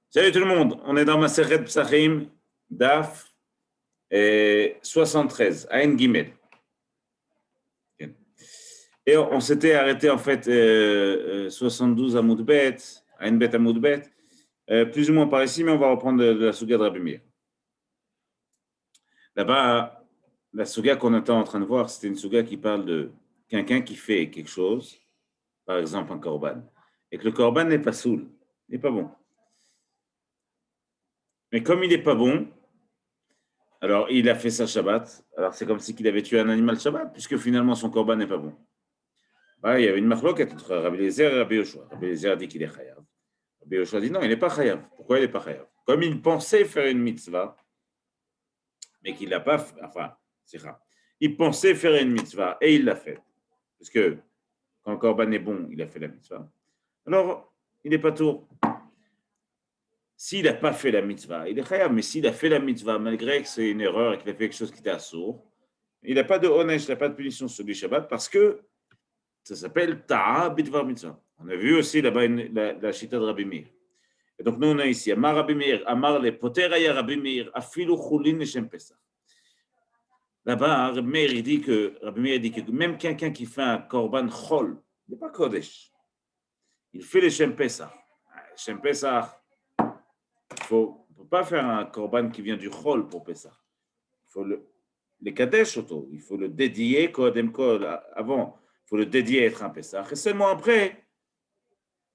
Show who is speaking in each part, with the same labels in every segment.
Speaker 1: Salut tout le monde, on est dans Masechet Psachim, Daf 73, Ain Gimel. Et on s'était arrêté en fait 72 à Moudbet, Ain Bet à Moudbet, plus ou moins par ici, mais on va reprendre de la Souga de Rabbi Meir. Là-bas, la Souga qu'on était en train de voir, c'était une Souga qui parle de quelqu'un qui fait quelque chose, par exemple un korban, et que le korban n'est pas soul, n'est pas bon. Mais comme il n'est pas bon, alors, il a fait sa Shabbat. Alors, c'est comme si il avait tué un animal Shabbat, puisque finalement, son korban n'est pas bon. Il y avait une marloquette entre Rabbi Eliezer et Rabbi Yoshua. Rabbi Eliezer dit qu'il est chayav. Rabbi Yoshua dit non, il n'est pas chayav. Pourquoi il n'est pas chayav? Comme il pensait faire une mitzvah, mais qu'il n'a pas fait, enfin, c'est rare. Il pensait faire une mitzvah et il l'a fait. Parce que quand le korban est bon, il a fait la mitzvah. Alors, il n'est pas tour. S'il n'a pas fait la mitzvah, il est chayav. Mais s'il a fait la mitzvah, malgré que c'est une erreur et qu'il a fait quelque chose qui était assourd, il n'a pas de onesh, il n'a pas de punition sur le Shabbat parce que ça s'appelle Ta'a Bidvar Mitzvah. On a vu aussi là-bas la chita de Rabbi Meir. Et donc nous on a ici, Amar Rabbi Meir, Amar le Poter Aya Rabbi Meir, Afilu Chulin Leshem Pesach. Là-bas, Rabbi Meir dit que même quelqu'un qui fait un korban chol, il n'est pas kodesh. Il fait les Shem Pesach. Shem Pesach, on ne peut pas faire un korban qui vient du chol pour Pesach. Il faut le kadesh auto, il faut le dédier kodem kol avant. Il faut le dédier à être un Pessah. Et seulement après,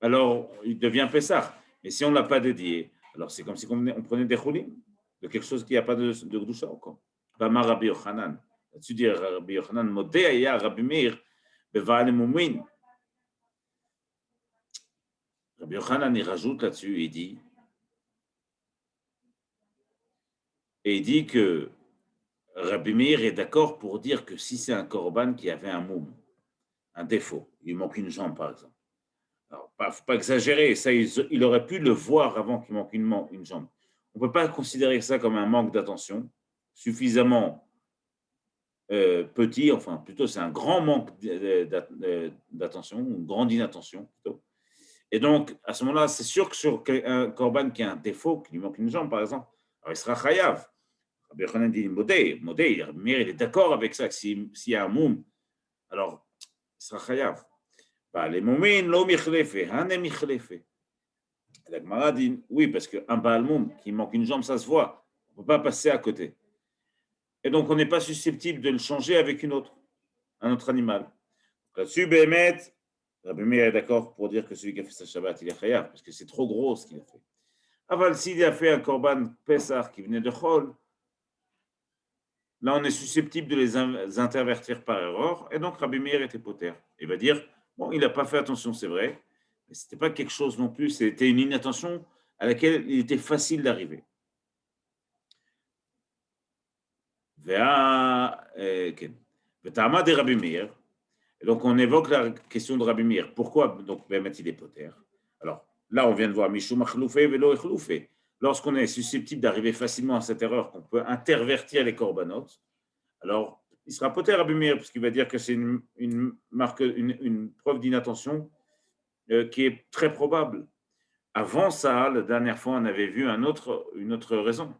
Speaker 1: alors il devient Pessah. Mais si on ne l'a pas dédié, alors c'est comme si on prenait des choulim, de quelque chose qui n'a pas de Gdusha encore. Bama Rabbi Yochanan. Là-dessus dit Rabbi Yochanan, Modé Aya Rabbi Meir, Beva'al Moumin. Rabbi Yochanan, il rajoute là-dessus, il dit que Rabbi Meir est d'accord pour dire que si c'est un korban qui avait un moum, un défaut, il manque une jambe par exemple. Alors, il ne faut pas exagérer, ça, il aurait pu le voir avant qu'il manque une jambe. On ne peut pas considérer ça comme un manque d'attention suffisamment petit, enfin plutôt c'est un grand manque d'attention, une grande inattention plutôt. Et donc, à ce moment-là, c'est sûr que sur un korban qui a un défaut, qui lui manque une jambe par exemple, alors il sera chayav. Rabbi Yochanan dit modé, mais il est d'accord avec ça, que s'il y a un moum, alors il sera chayav. Les moumines, l'eau michlefe, hané michlefe. La Gemara dit oui, parce qu'un Baal Moum qui manque une jambe, ça se voit. On ne peut pas passer à côté. Et donc, on n'est pas susceptible de le changer avec un autre animal. Là-dessus, Béhémet, Rabbi Meir est d'accord pour dire que celui qui a fait sa Shabbat, il est chayav, parce que c'est trop gros ce qu'il a fait. Aval, s'il a fait un korban Pessah qui venait de Chol, là, on est susceptible de les intervertir par erreur, et donc Rabbi Meir était poter. Il va dire, bon, il n'a pas fait attention, c'est vrai, mais ce n'était pas quelque chose non plus, c'était une inattention à laquelle il était facile d'arriver. De Rabbi Meir. Et donc on évoque la question de Rabbi Meir. Pourquoi donc il est poter? Alors là, on vient de voir Mishum Achloufé Velo Echloufé. Lorsqu'on est susceptible d'arriver facilement à cette erreur, qu'on peut intervertir les korbanot, alors il sera poter Rabbi Meir, parce qu'il va dire que c'est une preuve d'inattention qui est très probable. Avant ça, la dernière fois, on avait vu une autre raison.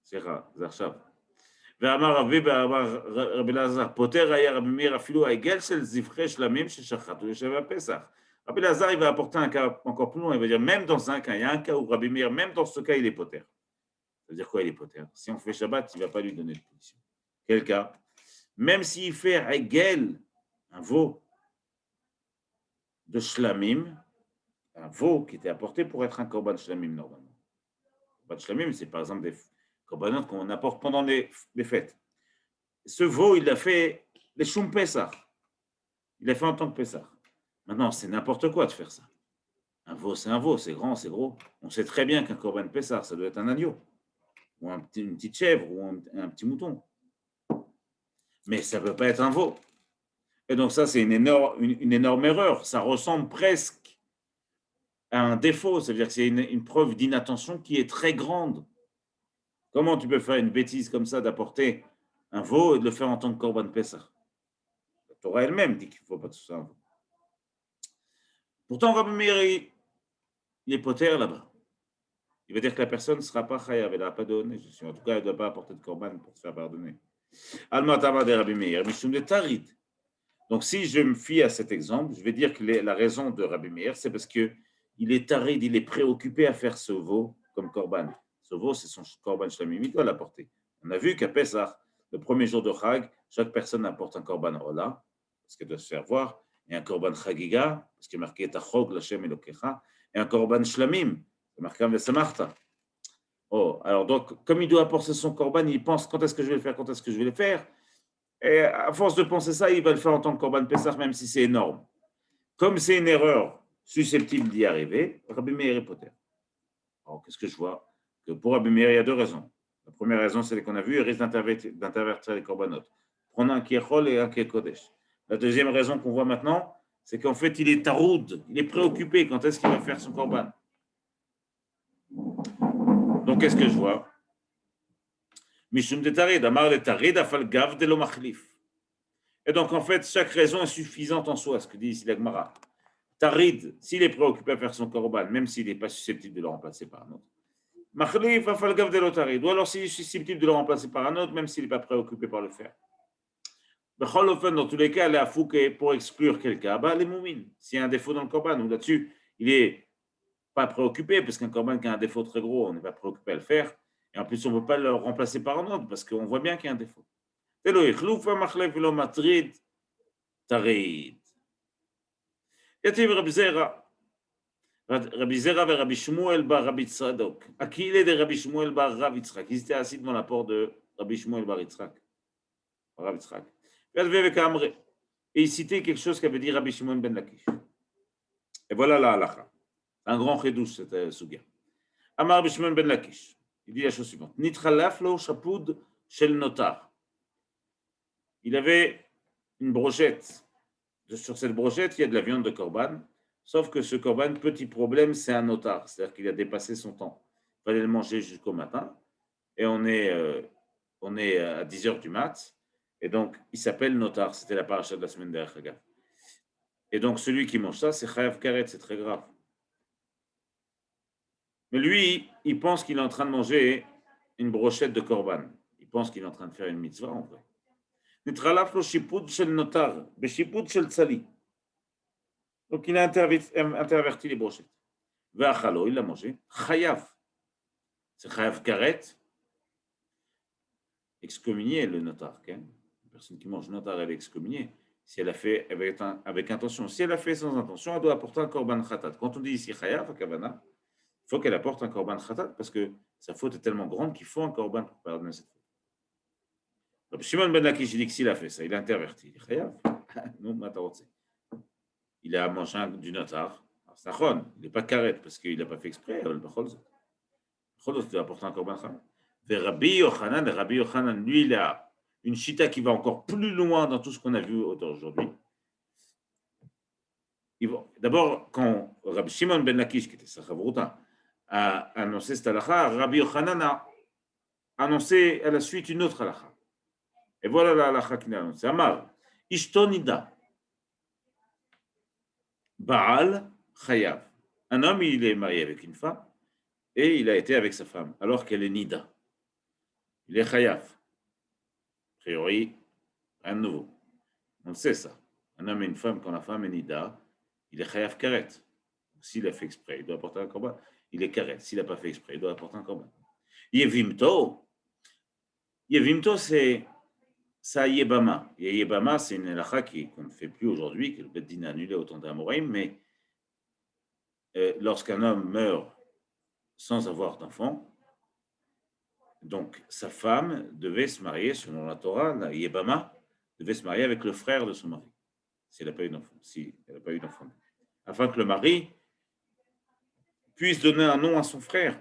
Speaker 1: C'est rare, Zarshav. ואמר רבי רבי אלעזר, פוטר היה רבי מאיר אפילו העגל של זבחי שלמים ששחטו יושב הפסח. Rabbi Lazare, il va apporter un cas encore plus loin, il va dire même dans un cas, il y a un cas où Rabbi Meir, même dans ce cas, il est poter. Ça veut dire quoi, il est poter? Si on fait Shabbat, il ne va pas lui donner de punition. Quel cas? Même s'il fait Hegel, un veau de Shlamim, un veau qui était apporté pour être un korban Shlamim normalement. Korban Shlamim, c'est par exemple des korbanot qu'on apporte pendant les fêtes. Ce veau, il l'a fait les Shum Pesach. Il l'a fait en tant que Pesach. Maintenant, c'est n'importe quoi de faire ça. Un veau, c'est grand, c'est gros. On sait très bien qu'un korban Pesach, ça doit être un agneau, ou une petite chèvre, ou un petit mouton. Mais ça ne peut pas être un veau. Et donc ça, c'est une énorme erreur. Ça ressemble presque à un défaut. C'est-à-dire que c'est une preuve d'inattention qui est très grande. Comment tu peux faire une bêtise comme ça d'apporter un veau et de le faire en tant que korban Pesach? La Torah elle-même dit qu'il ne faut pas tout ça. Pourtant, Rabbi Meir, il est poter là-bas. Il veut dire que la personne ne sera pas chayav, elle n'a pas donné. En tout cas, elle ne doit pas apporter de korban pour se faire pardonner. Al-Matama de Rabbi Meir, Mishum de Tarid. Donc, si je me fie à cet exemple, je vais dire que la raison de Rabbi Meir, c'est parce qu'il est tarid, il est préoccupé à faire ce veau comme korban. Ce veau, c'est son korban shlamim, il doit l'apporter. On a vu qu'à Pesach, le premier jour de Chag, chaque personne apporte un korban Ola, parce qu'elle doit se faire voir, et un korban Chagiga, parce qu'il est marqué Tachog, Lachem Elokecha, et un korban shlamim, c'est marqué Vesamarta. Oh, alors donc, comme il doit apporter son korban, il pense quand est-ce que je vais le faire, quand est-ce que je vais le faire. Et à force de penser ça, il va le faire en tant que korban Pessah, même si c'est énorme. Comme c'est une erreur susceptible d'y arriver, Rabbi Meir est poter. Alors, qu'est-ce que je vois? Que pour Rabbi Meir, il y a deux raisons. La première raison, c'est qu'on a vu, il risque d'intervertir les korbanot. Prendre un qui est chol et un qui est kodesh. La deuxième raison qu'on voit maintenant, c'est qu'en fait, il est taroud, il est préoccupé quand est-ce qu'il va faire son korban. Donc, qu'est-ce que je vois? Mishum de tarid, amar de tarid, afal gav de lo machlif. Et donc, en fait, chaque raison est suffisante en soi, ce que dit ici la Gemara. Tarid, s'il est préoccupé à faire son korban, même s'il n'est pas susceptible de le remplacer par un autre. Machlif, afal gav de lo tarid. Ou alors s'il est susceptible de le remplacer par un autre, même s'il n'est pas préoccupé par le faire. Dans tous les cas, la fouque pour exclure quelqu'un, les moumines. S'il y a un défaut dans le korban, ou là-dessus, il n'est pas préoccupé, parce qu'un korban qui a un défaut très gros, on n'est pas préoccupé à le faire. Et en plus, on ne peut pas le remplacer par un autre, parce qu'on voit bien qu'il y a un défaut. Tarid. Yativ Rabbi Zera. Rabbi Zera et Rabbi Shmuel bar Rabbi Tzadok. À qui il est de Rabbi Shmuel bar Rabbi Tzrak? Ils étaient assis devant la porte de Rabbi Shmuel bar Tzrak. Rabbi Tzrak. Et il citait quelque chose qu'avait dit Rabbi Shimon ben Lakish. Et voilà la halakha. Un grand chidouche, cette sugia. Amar Rabbi Shimon ben Lakish. Il dit la chose suivante. Nitchalaf lo shapoud shel notar. Il avait une brochette. Sur cette brochette, il y a de la viande de korban. Sauf que ce korban, petit problème, c'est un notar. C'est-à-dire qu'il a dépassé son temps. Il fallait le manger jusqu'au matin. Et on est à 10h du mat. Et donc, il s'appelle notar. C'était la paracha de la semaine dernière. Et donc, celui qui mange ça, c'est chayav karet. C'est très grave. Mais lui, il pense qu'il est en train de manger une brochette de korban. Il pense qu'il est en train de faire une mitzvah, en vrai. Nitralaf lo shipud shel notar, beshipud shel tzali. Donc, il a interverti les brochettes. Ve'achalo, il l'a mangé. Chayav. C'est chayav karet. Excommunié, le notar. Okay? La personne qui mange notar, elle est excommuniée. Si elle a fait avec intention. Si elle a fait sans intention, elle doit apporter un korban khatat. Quand on dit ici chayav, kavana, il faut qu'elle apporte un korban khatat parce que sa faute est tellement grande qu'il faut un korban pour pardonner cette faute. Donc, Shimon ben Lakish dit que s'il a fait ça, il a interverti. Il est chayav. Non, il a mangé du notar. C'est un il n'est pas karet parce qu'il n'a pas fait exprès. Il doit apporter un korban khatat. Et Rabbi Yochanan, lui, il a une chita qui va encore plus loin dans tout ce qu'on a vu aujourd'hui. D'abord, quand Rabbi Shimon ben Lakish, qui était sa chavruta, a annoncé cette halakha, Rabbi Yochanan a annoncé à la suite une autre halakha. Et voilà la halakha qu'il a annoncée. Amar, Ishtonida, Baal Chayav. Un homme, il est marié avec une femme et il a été avec sa femme, alors qu'elle est Nida. Il est Chayav. A priori, rien de nouveau. On sait ça. Un homme et une femme, quand la femme est Nida, il est Chayav Karet. S'il a fait exprès, il doit apporter un korban. Il est Karet. S'il n'a pas fait exprès, il doit apporter un korban. Yevimto, c'est ça Yebama. Et Yebama, c'est une halakha qu'on ne fait plus aujourd'hui, que le Beddin a annulé au temps d'Amoraïm, mais lorsqu'un homme meurt sans avoir d'enfant, donc sa femme devait se marier, selon la Torah, la Yebama, devait se marier avec le frère de son mari, si elle n'a pas eu d'enfant. Afin que le mari puisse donner un nom à son frère.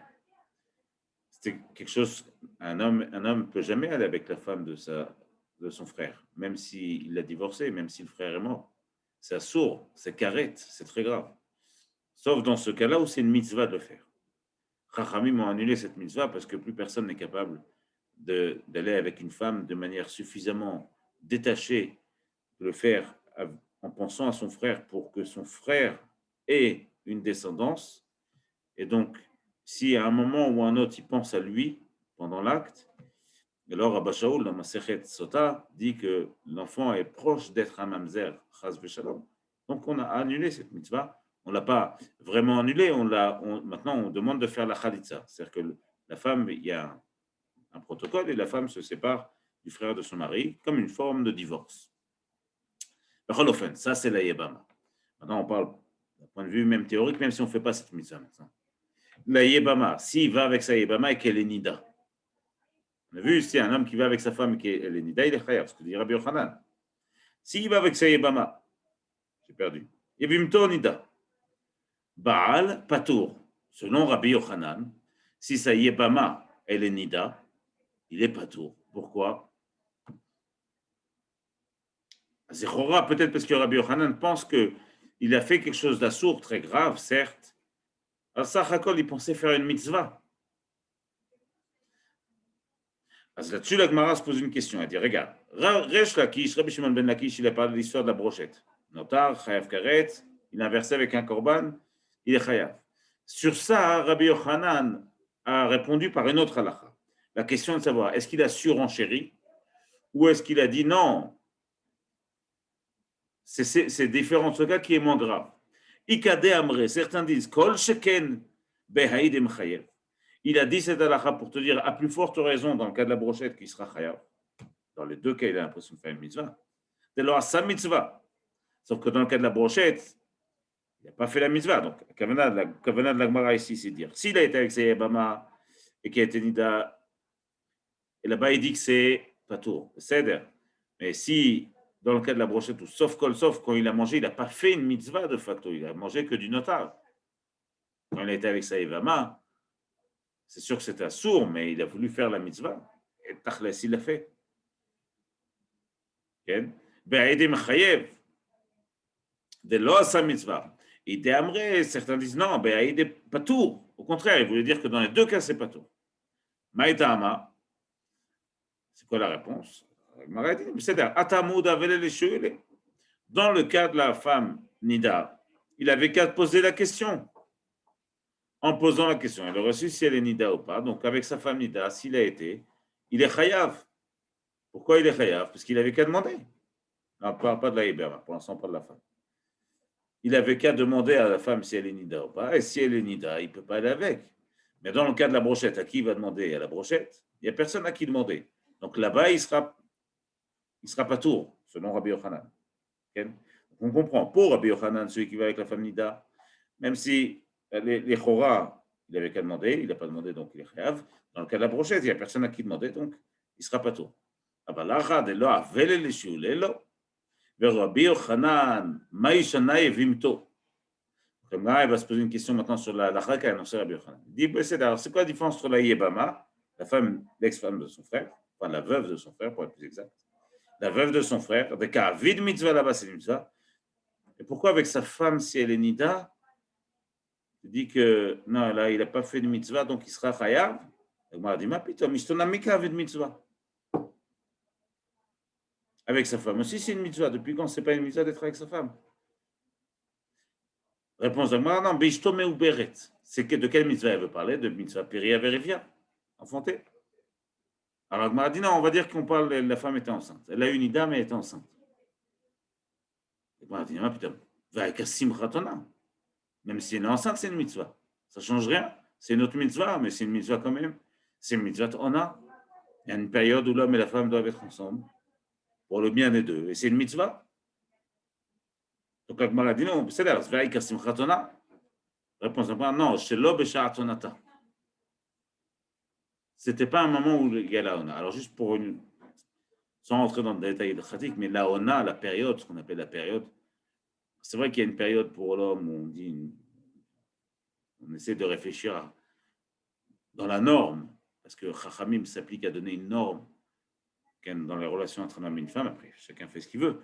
Speaker 1: C'était quelque chose, un homme ne peut jamais aller avec la femme de son frère, même s'il l'a divorcé, même si le frère est mort. C'est assourd, c'est karet, c'est très grave. Sauf dans ce cas-là où c'est une mitzvah de le faire. Chachamim ont annulé cette mitzvah parce que plus personne n'est capable d'aller avec une femme de manière suffisamment détachée, de le faire en pensant à son frère pour que son frère ait une descendance. Et donc, si à un moment ou un autre, il pense à lui pendant l'acte, alors Abba Shaul, dans Masechet Sota, dit que l'enfant est proche d'être un mamzer, chas v'shalom. Donc, on a annulé cette mitzvah. On ne l'a pas vraiment annulée. Maintenant, on demande de faire la chalitza. C'est-à-dire que la femme, il y a un protocole et la femme se sépare du frère de son mari comme une forme de divorce. Ça, c'est la Yébama. Maintenant, on parle d'un point de vue même théorique, même si on ne fait pas cette mitzvah maintenant. La Yébama, s'il va avec sa Yébama et qu'elle est Nida. On a vu ici un homme qui va avec sa femme et qu'elle est Nida, il est Chayav, ce que dit Rabbi Yochanan. S'il va avec sa Yébama, j'ai perdu. Yebimto Nida. Baal Patour. Selon Rabbi Yochanan, si sa Yébama, elle est Nida, il est Patour. Pourquoi? Zechora, peut-être parce que Rabbi Yochanan pense qu'il a fait quelque chose d'assourd, très grave, certes. Alors ça, Hakol, il pensait faire une mitzvah. Alors là-dessus, la Gemara se pose une question. Elle dit, regarde, Resh Lakish, Rabbi Shimon ben Lakish, il a parlé de l'histoire de la brochette. Notar, Chayav Karet, il a inversé avec un korban, il est Chayav. Sur ça, Rabbi Yochanan a répondu par une autre halakha. La question est de savoir, est-ce qu'il a surenchéri ou est-ce qu'il a dit non? C'est différent de ce cas qui est moins grave. Ikade Amre, certains disent Kol Sheken Behaïd et Mchayev. Il a dit cette halakha pour te dire à plus forte raison dans le cas de la brochette qui sera Chayav. Dans les deux cas, il a l'impression de faire une mitzvah. C'est alors sa mitzvah. Sauf que dans le cas de la brochette, il n'a pas fait la mitzvah. Donc, la kavana de la Gemara ici, c'est dire s'il a été avec ses Yabama et qu'il a été Nida, et là-bas il dit que c'est Patour, c'est-à-dire. Mais si dans le cas de la brochette, ou sauf quand il a mangé, il n'a pas fait une mitzvah de facto, il a mangé que du notar. Quand il a été avec sa Yavama, c'est sûr que c'était sourd, mais il a voulu faire la mitzvah. Et Tachles, il l'a fait. Be'aïdim chayev, de lo sa mitzvah. Et d'Amré, certains disent non, be'aïdim patour. Au contraire, il voulait dire que dans les deux cas, c'est patour. Maïtama, c'est quoi la réponse? Dans le cas de la femme Nida, il avait qu'à poser la question. En posant la question, il aurait su si elle est Nida ou pas. Donc, avec sa femme Nida, s'il a été, il est Chayav. Pourquoi il est Chayav? Parce qu'il avait qu'à demander. Non, on ne parle pas de la Héberma, pour l'instant, pas de la femme. Il avait qu'à demander à la femme si elle est Nida ou pas. Et si elle est Nida, il ne peut pas aller avec. Mais dans le cas de la brochette, à qui il va demander? À la brochette, il n'y a personne à qui demander. Donc là-bas, il sera pas tour, selon Rabbi Yochanan. Okay? On comprend. Pour Rabbi Yochanan, celui qui va avec la femme Nida, même si les Chora, il avait qu'à demander, il n'a pas demandé, donc il est Chayav. Dans le cas de la brochette, il n'y a personne à qui demander, donc il ne sera pas tour. Rabbi Yochanan, Maïshana et Vimto. Il va se poser une question maintenant sur la halakha qu'a annoncé Rabbi Yochanan. Il dit, c'est quoi la différence entre la Yébama, la femme, l'ex-femme de son frère, enfin la veuve de son frère, pour être plus exact, la veuve de son frère, des cas vide mitzvah là-bas, c'est une mitzvah. Et pourquoi avec sa femme, si elle est Nida, il dit que non, là, il n'a pas fait de mitzvah, donc il sera chayav. Il m'a dit, ma putain, mishtonamika vide mitzvah. Avec sa femme aussi, c'est une mitzvah. Depuis quand c'est pas une mitzvah d'être avec sa femme? Réponse de moi, non, Bishtome ou Beret. C'est de quelle mitzvah elle veut parler? De mitzvah Péria Verivia, enfantée. Alors, elle m'a dit, non, on va dire qu'on parle, la femme était enceinte. Elle a eu une ida, mais elle était enceinte. Elle m'a dit, ah putain, va avec Kassim Khatona. Même si elle est enceinte, c'est une mitzvah. Ça ne change rien. C'est une autre mitzvah, mais c'est une mitzvah quand même. C'est une mitzvah Ona. Il y a une période où l'homme et la femme doivent être ensemble pour le bien des deux. Et c'est une mitzvah. Donc, elle m'a dit, non, c'est là, va avec Kassim Khatona. Réponse à moi, non, chez l'homme et chez Atonata. C'était pas un moment où il y a la Ona. Alors, juste pour une. Sans rentrer dans le détail de Khatik, mais la Ona, la période, ce qu'on appelle la période, c'est vrai qu'il y a une période pour l'homme où on essaie de réfléchir dans la norme, parce que Chachamim s'applique à donner une norme dans les relations entre un homme et une femme. Après, chacun fait ce qu'il veut,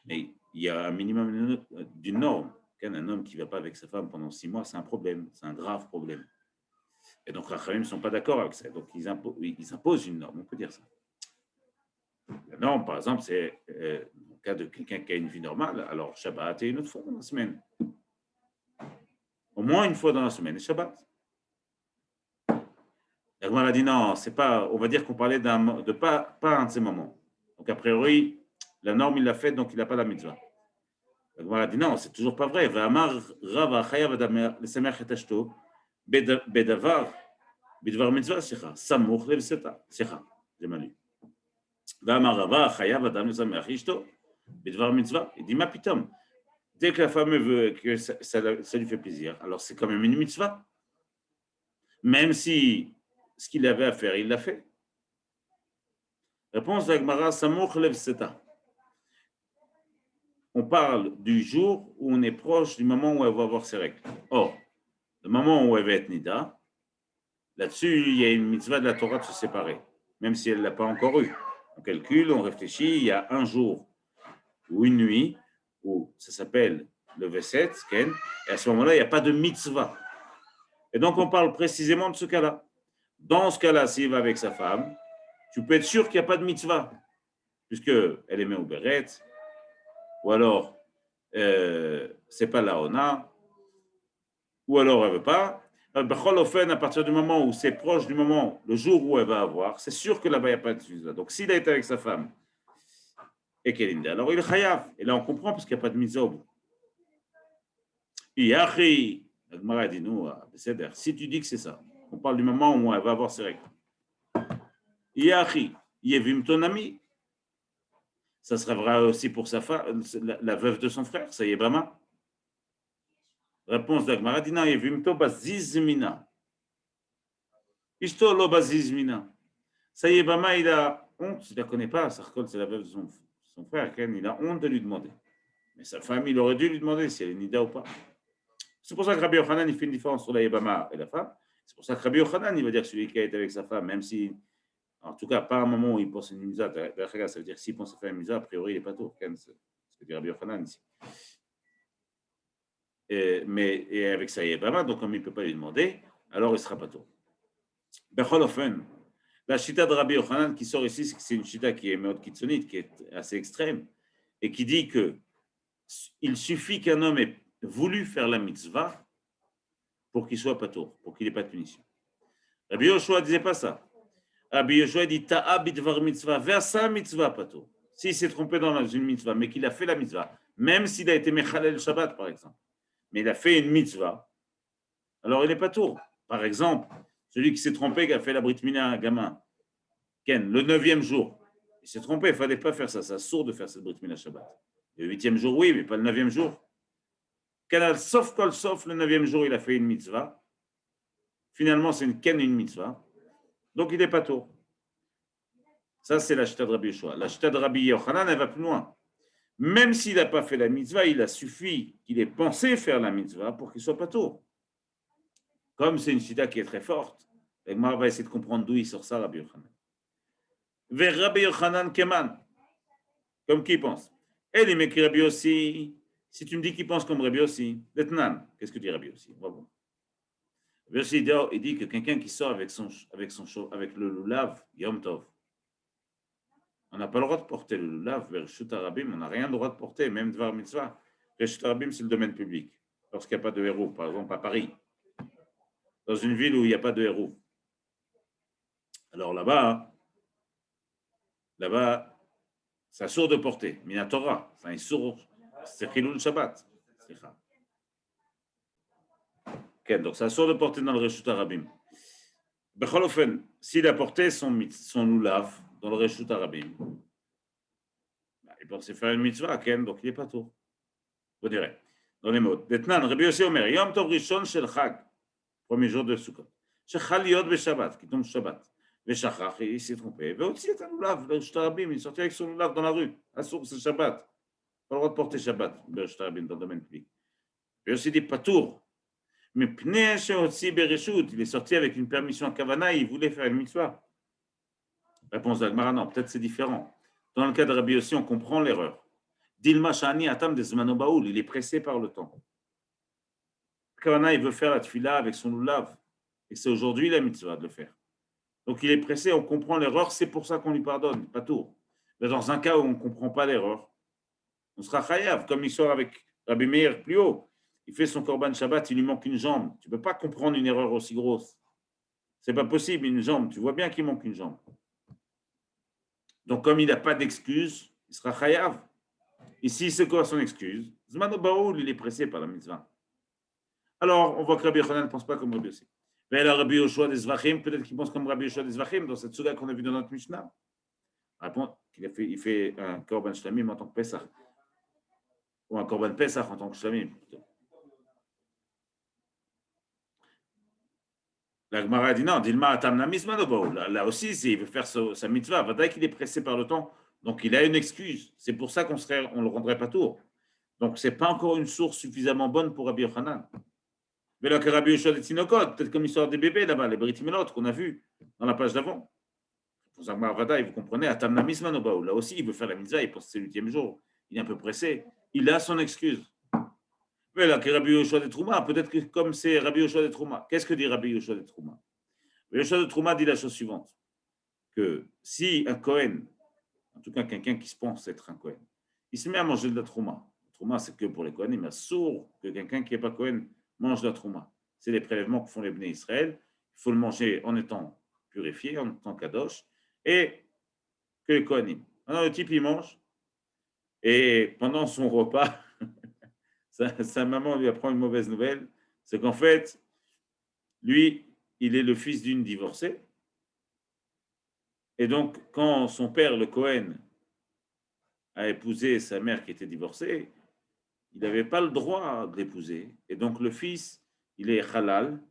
Speaker 1: mais il y a un minimum d'une norme. Un homme qui ne va pas avec sa femme pendant 6 mois, c'est un problème, c'est un grave problème. Et donc, Chachamim ne sont pas d'accord avec ça. Donc, ils imposent une norme, on peut dire ça. La norme, par exemple, c'est dans le cas de quelqu'un qui a une vie normale, alors Shabbat et une autre fois dans la semaine. Au moins une fois dans la semaine, et Shabbat. La Gemara a dit non, c'est pas, on va dire qu'on parlait de pas un de ces moments. Donc, a priori, la norme, il l'a fait, donc il n'a pas la mitzvah. La Gemara a dit non, c'est toujours pas vrai. Ve'amar Rava chayav adam lesameach et ashto bedavar bidvar mitzvah, samuch levseta. J'ai mal lu. Ve'amar Rava chayav adam lesameach ishto bidvar mitzvah. Il dit ma pitom. Dès que la femme veut que ça lui fait plaisir, alors c'est quand même une mitzvah. Même si ce qu'il avait à faire, il l'a fait. Réponse de la Gemara, samuch levseta. On parle du jour où on est proche du moment où elle va avoir ses règles. Or, le moment où elle va être nida, là-dessus, il y a une mitzvah de la Torah de se séparer, même si elle ne l'a pas encore eu. On calcule, on réfléchit, il y a un jour ou une nuit où ça s'appelle le Veset, et à ce moment-là, il n'y a pas de mitzvah. Et donc, on parle précisément de ce cas-là. Dans ce cas-là, s'il va avec sa femme, tu peux être sûr qu'il n'y a pas de mitzvah, puisqu'elle est au béret, ou alors c'est pas la ona, ou alors elle ne veut pas. À partir du moment où c'est proche du moment, le jour où elle va avoir, c'est sûr que là-bas, il n'y a pas de mitzvah. Donc, s'il a été avec sa femme et qu'elle est alors il est chayav. Et là, on comprend parce qu'il n'y a pas de mitzvah au bout. Yachi, la Gemara dit nous, si tu dis que c'est ça, on parle du moment où elle va avoir ses règles. Yachi, yevim ton ami. Ça sera vrai aussi pour sa femme, la veuve de son frère, ça y est, Bama. Réponse d'Agmara, dit non, yevimto bazizmina. Ishto lo bazizmina. Ça y est, Bama, il a honte, il ne la connaît pas, Sarkol, c'est la veuve de son frère, Ken, il a honte de lui demander. Mais sa femme, il aurait dû lui demander si elle est nida ou pas. C'est pour ça que Rabbi Yochanan, il fait une différence entre la Yébama et la femme. C'est pour ça que Rabbi Yochanan, il va dire que celui qui a été avec sa femme, même si, en tout cas, pas à un moment où il pense à une musa, ça veut dire que s'il pense à faire une musa, a priori, il n'est pas tour. C'est ce que dit Rabbi Yochanan ici. Et avec sa Yébama, donc comme il ne peut pas lui demander, alors il ne sera pas tour. Becholofen, la chita de Rabbi Yochanan qui sort ici, c'est une chita qui est méod kitsonite, qui est assez extrême, et qui dit que il suffit qu'un homme ait voulu faire la mitzvah pour qu'il soit patour, pour qu'il n'ait pas de punition. Rabbi Yoshua ne disait pas ça. Rabbi Yoshua dit ta'a bidvar mitzvah, versa mitzvah patour. S'il s'est trompé dans une mitzvah, mais qu'il a fait la mitzvah, même s'il a été mechalel Shabbat par exemple, mais il a fait une mitzvah, alors il est patour. Par exemple, celui qui s'est trompé, qui a fait la brit mila à un gamin, Ken, le 9e jour, il s'est trompé, il ne fallait pas faire ça, c'est sourd de faire cette brit mila Shabbat. Le 8e jour, oui, mais pas le 9e jour. Sauf le 9e jour, il a fait une mitzvah. Finalement, c'est une mitzvah. Donc, il n'est pas tôt. Ça, c'est la chita de Rabbi Yoshua. La chita de Rabbi Yochanan, elle va plus loin. Même s'il n'a pas fait la mitzvah, il a suffi qu'il ait pensé faire la mitzvah pour qu'il ne soit pas tôt. Comme c'est une chita qui est très forte, et moi, on va essayer de comprendre d'où il sort ça, Rabbi Yochanan. Vers Rabbi Yochanan Keman. Comme qui pense? Et les mecs Rabbi aussi. Si tu me dis qu'il pense comme Rabbi aussi, Detnan, qu'est-ce que dit Rabbi aussi? Bravo. Rabbi aussi, il dit que quelqu'un qui sort avec le lulav, Yom Tov, on n'a pas le droit de porter le lulav vers Reshut Harabim, on n'a rien le droit de porter, même Dvar Mitzvah. Reshut Harabim, c'est le domaine public. Lorsqu'il n'y a pas de héros, par exemple à Paris, dans une ville où il n'y a pas de héros. Alors là-bas, c'est sourd de porter. Minatora, c'est un sourd. C'est Chilul Shabbat. Okay, donc c'est sourd de porter dans le Reshut Harabim. Becholofen, s'il a porté son lulav dans le Reshut Harabim, il pensait faire une mitzvah, Ken, donc il n'est pas tout. Vous direz. Dans les mots. Detnan, Rabbi Yossi Omer, Yom Tov Rishon Shel Chag, premier jour de Sukkot. Shechal Yod Beshabbat, qui tombe Shabbat. Veshachach, il s'est trompé. Et aussi, c'est un lulav, le Reshut Harabim, il sortait avec son lulav dans la rue. Assour, c'est Shabbat. Pas le droit de porter Shabbat, le Reshut Harabim, dans le domaine public. Et aussi dit Patour. Mais Pnei Sheotzi Bereshut, il est sorti avec une permission à Kavana, il voulait faire une mitzvah. Réponse d'Agmara, non, peut-être c'est différent. Dans le cas de Rabbi Yossi, on comprend l'erreur. Dilma Shani Atam des Zmanobaoul, il est pressé par le temps. Kavana, il veut faire la tfila avec son lulav. Et c'est aujourd'hui la mitzvah de le faire. Donc il est pressé, on comprend l'erreur, c'est pour ça qu'on lui pardonne, pas tout. Mais dans un cas où on ne comprend pas l'erreur, on sera chayav, comme il sort avec Rabbi Meir plus haut. Il fait son korban Shabbat, il lui manque une jambe. Tu ne peux pas comprendre une erreur aussi grosse. C'est pas possible, une jambe. Tu vois bien qu'il manque une jambe. Donc, comme il n'a pas d'excuse, il sera chayav. Ici, c'est quoi son excuse? Zmano Baoul, il est pressé par la mitzvah. Alors, on voit que Rabbi Yochanan ne pense pas comme Rabbi Yossi. Mais alors, Rabbi Yoshua des Zvachim, peut-être qu'il pense comme Rabbi Yoshua des Zvachim dans cette souga qu'on a vue dans notre Mishnah. Répond qu'il il fait un Korban Shlamim en tant que Pesach. Ou un Korban Pesach en tant que Shlamim, plutôt. La Gemara a dit non, Dilma Atamna Mizmano Baoul. Là aussi, il veut faire sa mitzvah. Vadaï qu'il est pressé par le temps. Donc, il a une excuse. C'est pour ça qu'on ne le rendrait pas tour. Donc, ce n'est pas encore une source suffisamment bonne pour Rabbi Yochanan. Mais là, que Rabbi Yoshua des Tinokot, peut-être comme l'histoire des bébés là-bas, les Brit Milot qu'on a vu dans la page d'avant. Pour Zagmar Vadaï, vous comprenez, Atamna Mizmano Baoul. Là aussi, il veut faire la mitzvah, il pense que c'est le 8e jour. Il est un peu pressé. Il a son excuse. Mais là, que Rabbi Yoshua des Trouma, peut-être que comme c'est Rabbi Yoshua des Trouma. Qu'est-ce que dit Rabbi Yoshua des Trouma? Rabbi Yoshua des Trouma dit la chose suivante, que si un Kohen, en tout cas quelqu'un qui se pense être un Kohen, il se met à manger de la Trouma. La Trouma, c'est que pour les Kohanim, mais sourd que quelqu'un qui n'est pas Kohen mange de la Trouma. C'est les prélèvements que font les Bnei Israël. Il faut le manger en étant purifié, en étant kadosh, et que les Kohanim. Maintenant, le type, il mange, et pendant son repas, sa maman lui apprend une mauvaise nouvelle, c'est qu'en fait, lui, il est le fils d'une divorcée. Et donc, quand son père, le Cohen, a épousé sa mère qui était divorcée, il n'avait pas le droit de l'épouser. Et donc, le fils, il est halal,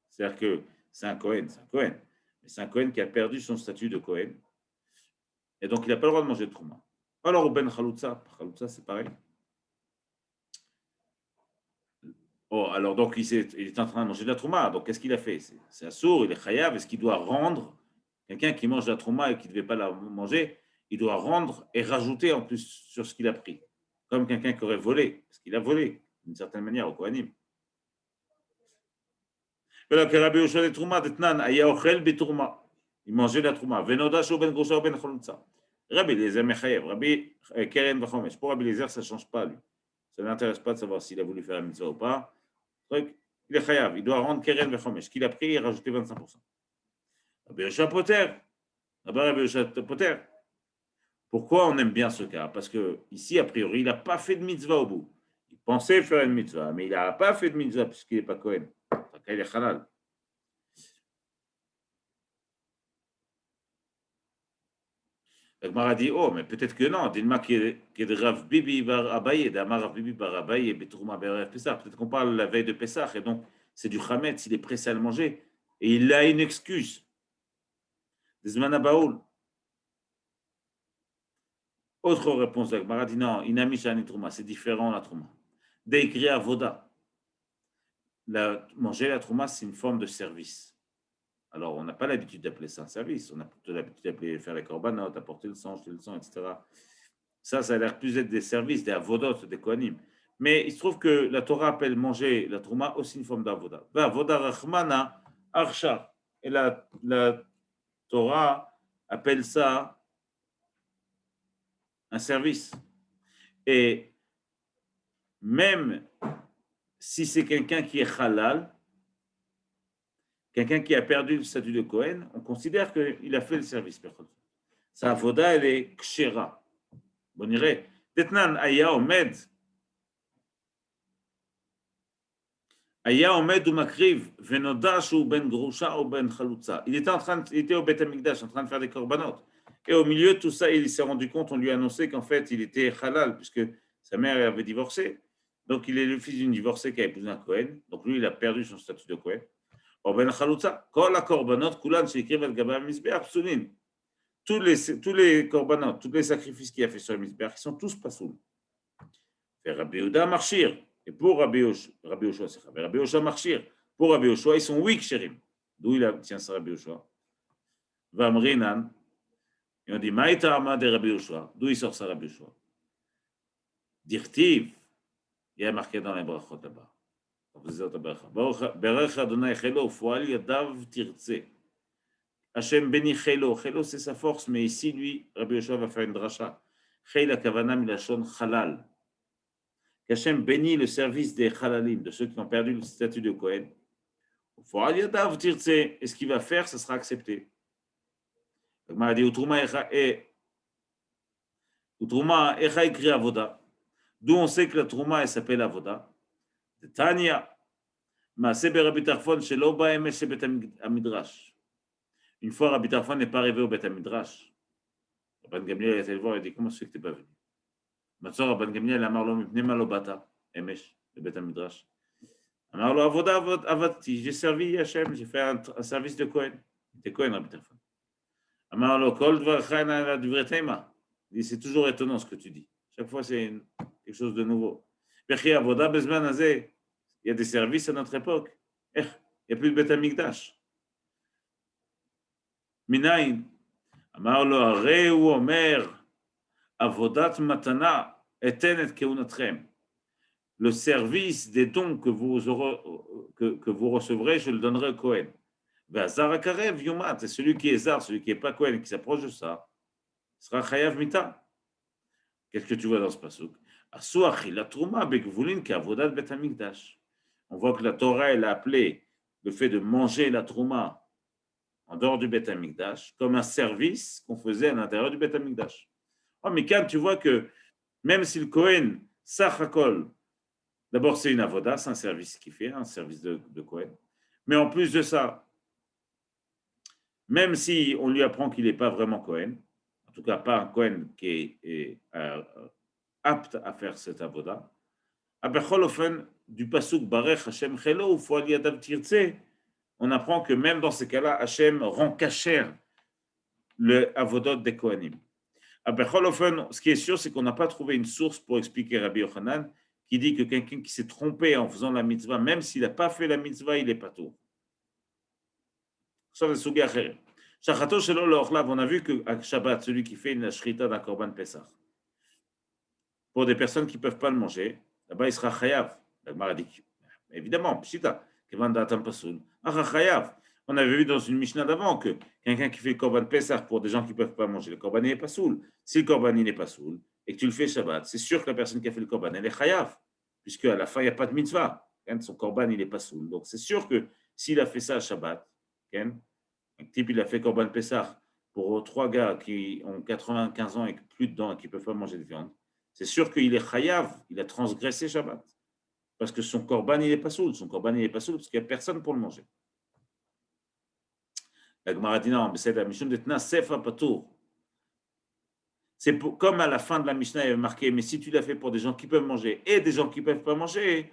Speaker 1: c'est-à-dire que c'est un Cohen, mais c'est un Cohen qui a perdu son statut de Cohen. Et donc, il n'a pas le droit de manger de trouma. Alors, au Ben Chaloutza, c'est pareil. Oh, alors donc il est en train de manger de la trouma. Donc qu'est-ce qu'il a fait? C'est un sourd, il est chayav. Est-ce qu'il doit rendre quelqu'un qui mange de la trouma et qui ne devait pas la manger? Il doit rendre et rajouter en plus sur ce qu'il a pris, comme quelqu'un qui aurait volé, parce qu'il a volé d'une certaine manière au Kohanim. Il mangeait de la trouma. Rabbi Eliezer mechayev, Rabbi Keren v'chomesh. Pour Rabbi Eliezer, ça ne change pas lui. Ça ne l'intéresse pas de savoir s'il a voulu faire la mitzvah ou pas. Il est chayav, il doit rendre Keren v'chomesh. Qu'il a pris et rajouter 25%. Rabbi Yoshua Poter. Rabbi Yoshua Poter. Pourquoi on aime bien ce cas? Parce que ici, a priori, il n'a pas fait de mitzvah au bout. Il pensait faire une mitzvah, mais il n'a pas fait de mitzvah puisqu'il n'est pas Kohen. Il est halal. La Gemara dit, oh, mais peut-être que non. Dilma qui est de Rav Bibi bar Abaye, d'Amar Rav Bibi bar Abaye, Betourma bar Pessah. Peut-être qu'on parle la veille de Pessah, et donc c'est du Hametz, il est pressé à le manger. Et il a une excuse. Desmana Baoul. Autre réponse de la Gemara dit, non, Inamisha Trouma, c'est différent la Trouma. D'écrire à Voda. Manger la Trouma, c'est une forme de service. Alors, on n'a pas l'habitude d'appeler ça un service. On a plutôt l'habitude d'appeler faire les corbanotes, apporter le sang, jeter le sang, etc. Ça a l'air plus être des services, des avodotes, des kohanim. Mais il se trouve que la Torah appelle manger la trouma aussi une forme d'avoda. Avoda rachmana archa. Et la Torah appelle ça un service. Et même si c'est quelqu'un qui est halal, quelqu'un qui a perdu le statut de Kohen, on considère qu'il a fait le service. Sa avoda, elle est kshera. Bon, irait. Tetnan aya omed. Aya omed ou makriv. Venodash ou ben grusha ou ben chalutza. Il était au Beth Amikdash en train de faire des korbanot. Et au milieu de tout ça, il s'est rendu compte, on lui a annoncé qu'en fait, il était halal, puisque sa mère avait divorcé. Donc, il est le fils d'une divorcée qui a épousé un Kohen. Donc, lui, il a perdu son statut de Kohen. Ou ben chalutza. Kol la korbanot, kulan, sheikriv el gabam misbeach psunin. Tous les korbanot, tous les sacrifices qu'il a fait sur le misbeach, ils sont tous pasoul. Fait Rabbi Yehuda marchir. Et pour Rabbi Yoshua marchir. Pour Rabbi Yoshua, ils sont oui ksherim. D'où il tient ça Rabbi Yoshua. Vamrinan. Et on dit, Maïta Amad de Rabbi Yoshua. D'où il sort ça Rabbi Yoshua? Dirtiv. Il y a marqué dans les brachot là-bas. Berech Adonai Chelo, Foal Yadav Tirtse. Hachem Beni Chelo. Chelo, c'est sa force, mais ici, lui, Rabbi Yoshua va faire une dracha. Chel Kavana Milachon Halal. Hachem bénit le service des halalim, de ceux qui ont perdu le statut de Kohen. Et ce qu'il va faire, ce sera accepté. L'Agmara dit Utruma Echa écrit Avoda. D'où on sait que la Trouma elle s'appelle Avoda. Tania, Maaseh Rabbi Tarfon shelo ba emes bet Midrash. Une fois, Rabbi Tarfon n'est pas arrivé au Bet Midrash. Rabban Gamliel est allé le voir et dit comment c'est que tu n'es pas venu. Maintenant, Rabban Gamliel a marlon mipnei malobata emesh le Bet Midrash. Alors, Avoda Avati, j'ai servi Hachem, j'ai fait un service de Cohen. Il était Cohen, Rabbi Tarfon. Alors, Kol Dvarcha la Divrei Tema. Il dit c'est toujours étonnant ce que tu dis. Chaque fois, c'est quelque chose de nouveau. Bechi Avoda Bezman Azeh. Il y a des services à notre époque. Il n'y a plus de Beth Amikdash. Minayin. Amar lo arei ou omer avodat matana eten et keunatrem. Le service des dons que vous recevrez, je le donnerai au Kohen. Vazar akarev yumat. Et celui qui est zar, celui qui n'est pas Kohen, qui s'approche de ça, sera chayav mita. Qu'est-ce que tu vois dans ce pasuk? Asu achila truma begvulin ki avodat Beth Amikdash. On voit que la Torah, elle a appelé le fait de manger la trouma en dehors du Beth Amikdash comme un service qu'on faisait à l'intérieur du Beth Amikdash. Oh, mais quand tu vois que même si le Kohen, Sachakol, d'abord c'est une avoda, c'est un service qu'il fait, un service de Kohen. Mais en plus de ça, même si on lui apprend qu'il n'est pas vraiment Kohen, en tout cas pas un Kohen qui est apte à faire cette avoda, du pasuk Barech Hashem Chelo ou Foal Yadav Tirtse, on apprend que même dans ces cas-là, Hashem rend cachère le avodot des Kohanim. Ce qui est sûr, c'est qu'on n'a pas trouvé une source pour expliquer Rabbi Yochanan qui dit que quelqu'un qui s'est trompé en faisant la mitzvah, même s'il n'a pas fait la mitzvah, il est pas tout. On a vu qu'à Shabbat, celui qui fait une shrita d'un korban Pesach, pour des personnes qui ne peuvent pas le manger, là-bas il sera chayav. La Gemara dit, évidemment, pshita, kevan da'atam pasul, chayav. On avait vu dans une Mishnah d'avant que quelqu'un qui fait le korban Pesach pour des gens qui ne peuvent pas manger, le korban n'est pas soul. Si le korban n'est pas soul et que tu le fais Shabbat, c'est sûr que la personne qui a fait le korban, elle est chayav, puisque à la fin, il n'y a pas de mitzvah. Son korban, il n'est pas soul. Donc c'est sûr que s'il a fait ça à Shabbat, un type, il a fait korban Pesach pour 3 gars qui ont 95 ans et plus de dents et qui ne peuvent pas manger de viande, c'est sûr qu'il est chayav, il a transgressé Shabbat. Parce que son korban, il n'est pas soul. Son korban, il n'est pas soul parce qu'il n'y a personne pour le manger. La Gemara dit non, c'est la Mishnah de Tna Sefa Patour. C'est comme à la fin de la Mishnah, il y avait marqué, mais si tu l'as fait pour des gens qui peuvent manger et des gens qui ne peuvent pas manger,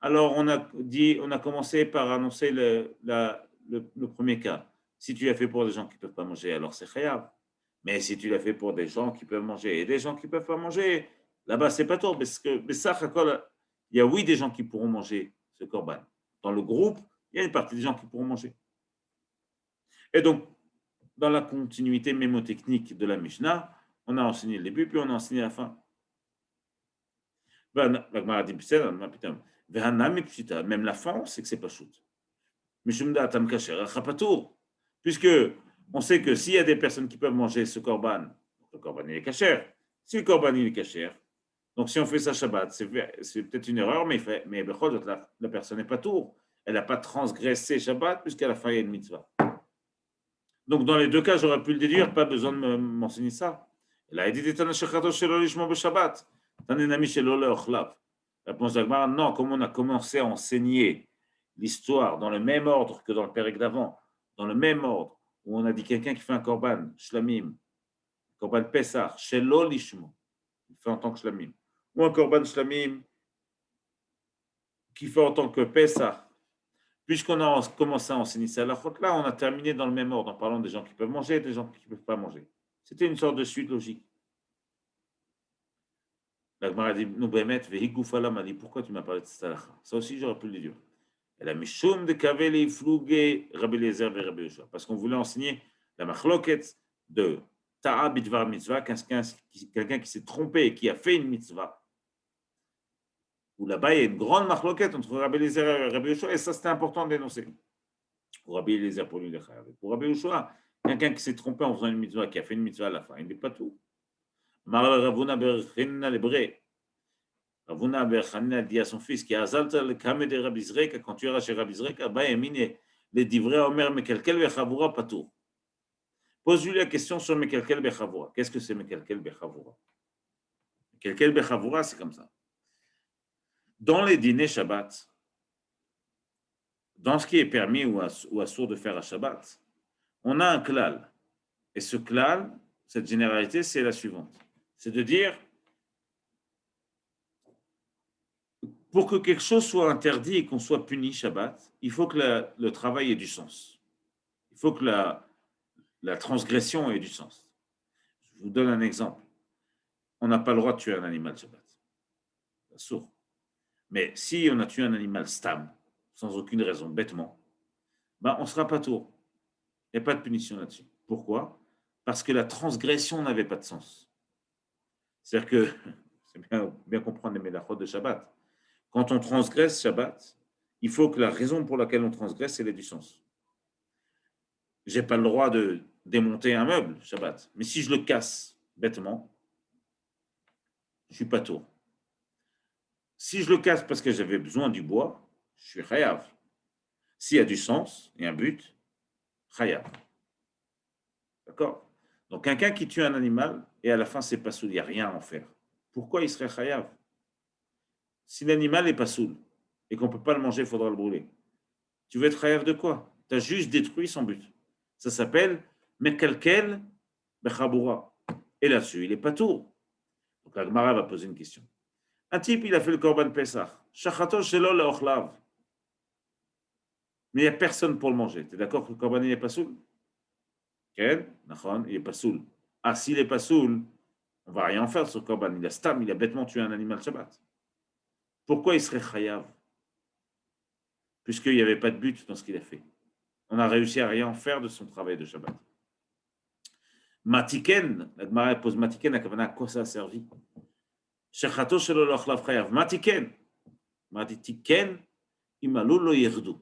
Speaker 1: alors on a commencé par annoncer le premier cas. Si tu l'as fait pour des gens qui ne peuvent pas manger, alors c'est chayav. Mais si tu l'as fait pour des gens qui peuvent manger et des gens qui ne peuvent pas manger, là-bas, c'est pas tôt. Parce que il y a oui des gens qui pourront manger ce korban. Dans le groupe, il y a une partie des gens qui pourront manger. Et donc, dans la continuité mémotechnique de la Mishnah, on a enseigné le début, puis on a enseigné la fin. Même la fin, on sait que c'est pas shoot. Puisque on sait que s'il y a des personnes qui peuvent manger ce korban, le korban il est kasher. Si le korban il est kasher, donc si on fait ça Shabbat, c'est peut-être une erreur, mais la personne n'est pas tour. Elle n'a pas transgressé Shabbat puisqu'à la fin il y a une mitzvah. Donc dans les deux cas, j'aurais pu le déduire, pas besoin de m'enseigner ça. Elle a dit Shabbat. Réponse d'Agmar, non, comme on a commencé à enseigner l'histoire dans le même ordre que dans le Pérec d'avant, dans le même ordre, où on a dit quelqu'un qui fait un korban, shlamim, korban Pesach, shelo lishmo, il fait en tant que shlamim, ou un korban shlamim qui fait en tant que Pesach. Puisqu'on a commencé à enseigner ça à la faute là, on a terminé dans le même ordre en parlant des gens qui peuvent manger et des gens qui ne peuvent pas manger. C'était une sorte de suite logique. La Gemara dit, nous m'a dit, pourquoi tu m'as parlé de cette halakha? Ça aussi, j'aurais pu le dire. Elle a mis choum de kaveli flougué Rabbi Eliezer et Rabbi Yoshua. Parce qu'on voulait enseigner la machloket de ta'a bidvar mitzvah, quelqu'un qui s'est trompé et qui a fait une mitzvah. Où là-bas, il y a une grande machloket entre Rabbi Eliezer et Rabbi Yoshua, et ça, c'était important de dénoncer. Pour Rabbi Eliezer, pour lui, pour Rabbi Yoshua, quelqu'un qui s'est trompé en faisant une mitzvah, qui a fait une mitzvah à la fin, il n'est pas tout. Ravuna Berchina Lebre. Ravuna Berchanina dit à son fils, qui a azalta le kame de Rabbi Zreka, quand tu iras chez Rabbi Zreka, bah, Yamine, les divrei Omer, Mekelkel Bechavura Patour. Pose-lui la question sur Mekelkel Bechavura. Qu'est-ce que c'est Mekelkel Bechavura? Mekelkel Bechavura, c'est comme ça. Dans les dîners Shabbat, dans ce qui est permis ou assourd de faire à Shabbat, on a un klal. Et ce klal, cette généralité, c'est la suivante. C'est de dire, pour que quelque chose soit interdit et qu'on soit puni Shabbat, il faut que le travail ait du sens. Il faut que la transgression ait du sens. Je vous donne un exemple. On n'a pas le droit de tuer un animal Shabbat. C'est sourd. Mais si on a tué un animal stam, sans aucune raison, bêtement, ben on ne sera pas tour. Il n'y a pas de punition là-dessus. Pourquoi? Parce que la transgression n'avait pas de sens. C'est-à-dire que, c'est bien comprendre les mélachot de Shabbat. Quand on transgresse Shabbat, il faut que la raison pour laquelle on transgresse, elle ait du sens. Je n'ai pas le droit de démonter un meuble Shabbat, mais si je le casse bêtement, je ne suis pas tour. Si je le casse parce que j'avais besoin du bois, je suis chayav. S'il y a du sens et un but, chayav. D'accord? Donc, quelqu'un qui tue un animal et à la fin, c'est pas soul, il n'y a rien à en faire. Pourquoi il serait chayav? Si l'animal n'est pas soul et qu'on ne peut pas le manger, il faudra le brûler. Tu veux être chayav de quoi? Tu as juste détruit son but. Ça s'appelle mekalkel bechabura. Et là-dessus, il n'est pas tout. Donc, la Gemara va poser une question. Un type, il a fait le korban Pesach. Shachato shelo leochlav. Mais il n'y a personne pour le manger. Tu es d'accord que le korban n'est pas soul? Il n'est pas soul. Ah, s'il n'est pas soul, on ne va rien en faire sur le korban. Il a stam, il a bêtement tué un animal Shabbat. Pourquoi il serait chayav? Puisqu'il n'y avait pas de but dans ce qu'il a fait. On a réussi à rien en faire de son travail de Shabbat. Matiken, la Gemara pose Matiken, à quoi ça a servi? Shechato shelo leochlav chayav. Matiken. Matiken, imalou lo yerdu.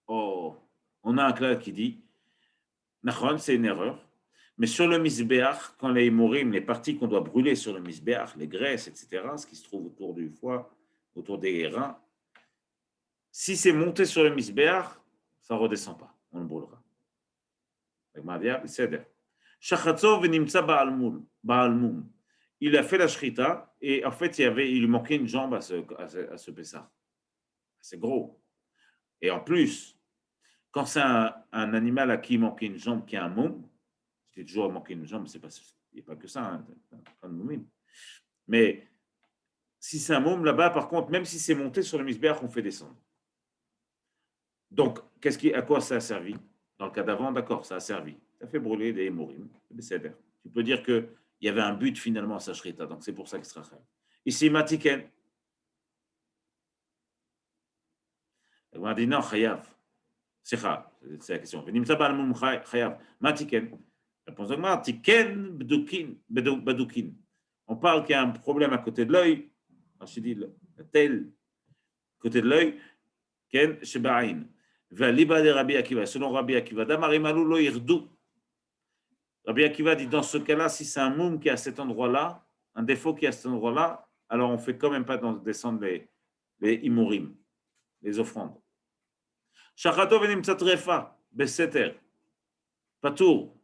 Speaker 1: Oh, on a un clal qui dit, Nachon, c'est une erreur, mais sur le misbéach, quand les hémorim, les parties qu'on doit brûler sur le misbéach, les graisses, etc., ce qui se trouve autour du foie, autour des reins, si c'est monté sur le misbéach, ça ne redescend pas, on le brûlera. Il a fait la shrita et en fait, il lui manquait une jambe à ce Pessah. C'est gros. Et en plus, quand c'est un animal à qui il manquait une jambe, qui a un môme, c'est toujours manqué une jambe, il n'y a pas que ça, hein, mais si c'est un môme là-bas, par contre, même si c'est monté sur le misbéach, on fait descendre. Donc, à quoi ça a servi? Dans le cas d'avant, d'accord, ça a servi. Ça fait brûler des hémorim. Tu peux dire qu'il y avait un but finalement à sa shrita, donc c'est pour ça qu'il sera chayav. Ici, Matiken. On a dit non, chayav. C'est la question. Matiken. Réponse de Tiken Badoukin. On parle qu'il y a un problème à côté de l'œil. Je dis tel côté de l'œil. Ken Shebaïn. Rabbi Akiva. Selon Rabbi Akiva, Rabbi Akiva dit dans ce cas-là, si c'est un moum qui est à cet endroit-là, un défaut qui est à cet endroit-là, alors on ne fait quand même pas descendre les imurim, les offrandes. Shachato venim tzatrefa, beseter, patour.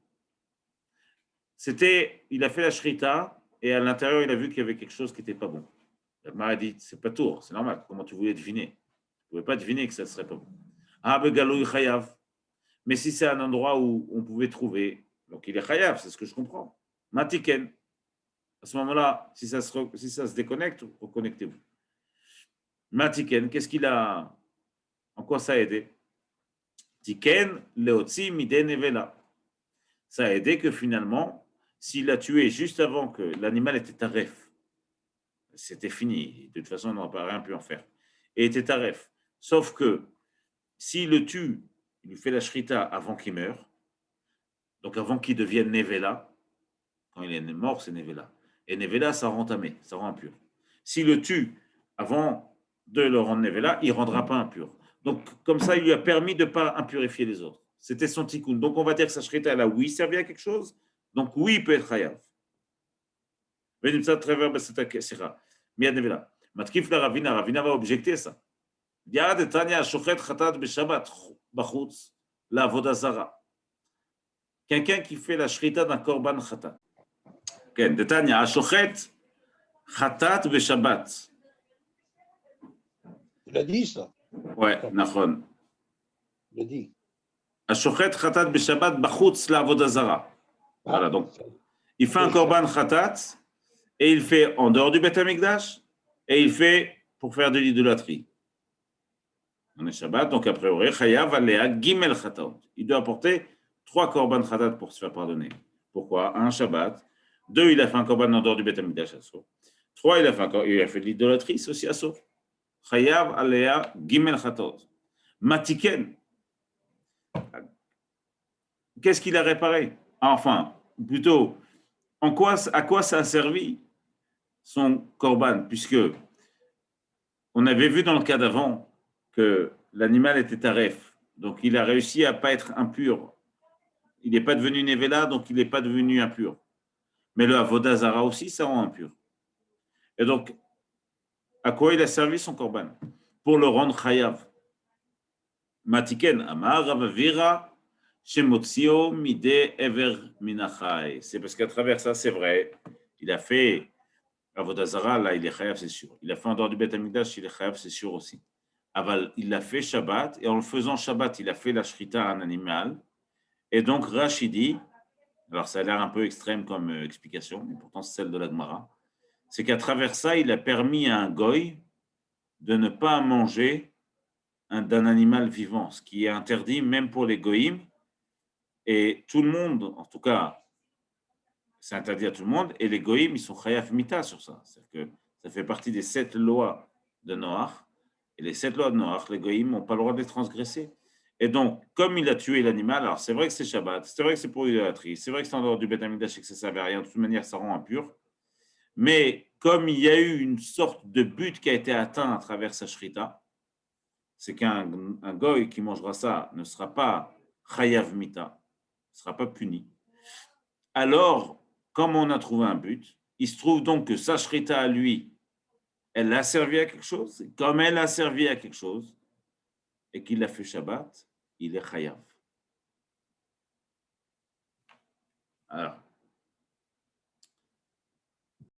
Speaker 1: Il a fait la shrita et à l'intérieur, il a vu qu'il y avait quelque chose qui n'était pas bon. La Gemara a dit, c'est pas tour, c'est normal. Comment tu voulais deviner? Tu ne pouvais pas deviner que ça ne serait pas bon. Ah, begalou chayav. Mais si c'est un endroit où on pouvait trouver, donc il est chayav, c'est ce que je comprends. Matiken. À ce moment-là, si ça se déconnecte, reconnectez-vous. Matiken, qu'est-ce qu'il a? En quoi ça a aidé? Tiken, leotzi, mide nevela. Ça a aidé que finalement, s'il l'a tué juste avant que l'animal était taref, c'était fini. De toute façon, on n'aurait rien pu en faire. Et était taref. Sauf que s'il le tue, il lui fait la shrita avant qu'il meure, donc avant qu'il devienne nevela. Quand il est mort, c'est nevela. Et nevela, ça rend tamé, ça rend impur. S'il le tue avant de le rendre nevela, il ne rendra pas impur. Donc, comme ça, il lui a permis de ne pas impurifier les autres. C'était son tikkun. Donc, on va dire que sa shrita, elle a oui servi à quelque chose. Donc, oui, il peut être chayav. Matkif la Ravina va objecter ça. Yad et Tanya shochet khatat b'Shabbat b'chutz la avoda zara. Quelqu'un qui fait la shrita d'un korban khatat. Ken, de Tanya shochet khatat b'Shabbat.
Speaker 2: Tu l'as dit, ça?
Speaker 1: Ouais, nachon.
Speaker 2: Tu l'as dit.
Speaker 1: Ashochet khatat b'Shabbat b'chutz la avoda zara. Voilà, donc, il fait un korban khatat et il fait en dehors du Beth Amikdash et il fait pour faire de l'idolâtrie. On est Shabbat, donc après priori, chayav alea gimel chataot. Il doit apporter 3 korban khatat pour se faire pardonner. Pourquoi? Un Shabbat. 2, il a fait un korban en dehors du Beth Amikdash assour. 3, il a fait de l'idolâtrie, c'est aussi assour. Chayav alea gimel chataot. Matiken. Qu'est-ce qu'il a réparé? Enfin, plutôt, à quoi ça a servi son korban? Puisque on avait vu dans le cas d'avant que l'animal était taref, donc il a réussi à ne pas être impur. Il n'est pas devenu Nevela, donc il n'est pas devenu impur. Mais le Avodah Zara aussi, ça rend impur. Et donc, à quoi il a servi son korban? Pour le rendre chayav. Matiken, Amar, Ravavira, Shemotzio, Mide, Ever, Minachai. C'est parce qu'à travers ça, c'est vrai, il a fait Avodah Zara, là, il est chayav, c'est sûr. Il a fait en dehors du Beth Amikdash, il est chayav, c'est sûr aussi. Aval, il a fait Shabbat, et en le faisant Shabbat, il a fait la shrita à un animal. Et donc, Rashi dit, alors ça a l'air un peu extrême comme explication, mais pourtant c'est celle de la Gemara, c'est qu'à travers ça, il a permis à un goy de ne pas manger d'un animal vivant, ce qui est interdit même pour les goïms. Et tout le monde, en tout cas, c'est interdit à tout le monde, et les goïms, ils sont chayav mita sur ça. C'est-à-dire que ça fait partie des 7 lois de Noach, et les 7 lois de Noach, les goïms n'ont pas le droit de les transgresser. Et donc, comme il a tué l'animal, alors c'est vrai que c'est Shabbat, c'est vrai que c'est pour l'idolâtrie, c'est vrai que c'est en dehors du Beth Amikdash et que ça ne servait à rien, de toute manière, ça rend impur. Mais comme il y a eu une sorte de but qui a été atteint à travers sa shrita, c'est qu'un goy qui mangera ça ne sera pas chayav mita, ne sera pas puni. Alors, comme on a trouvé un but, il se trouve donc que sa shrita à lui, elle a servi à quelque chose, et comme elle a servi à quelque chose, et qu'il a fait Shabbat, il est chayav. Alors,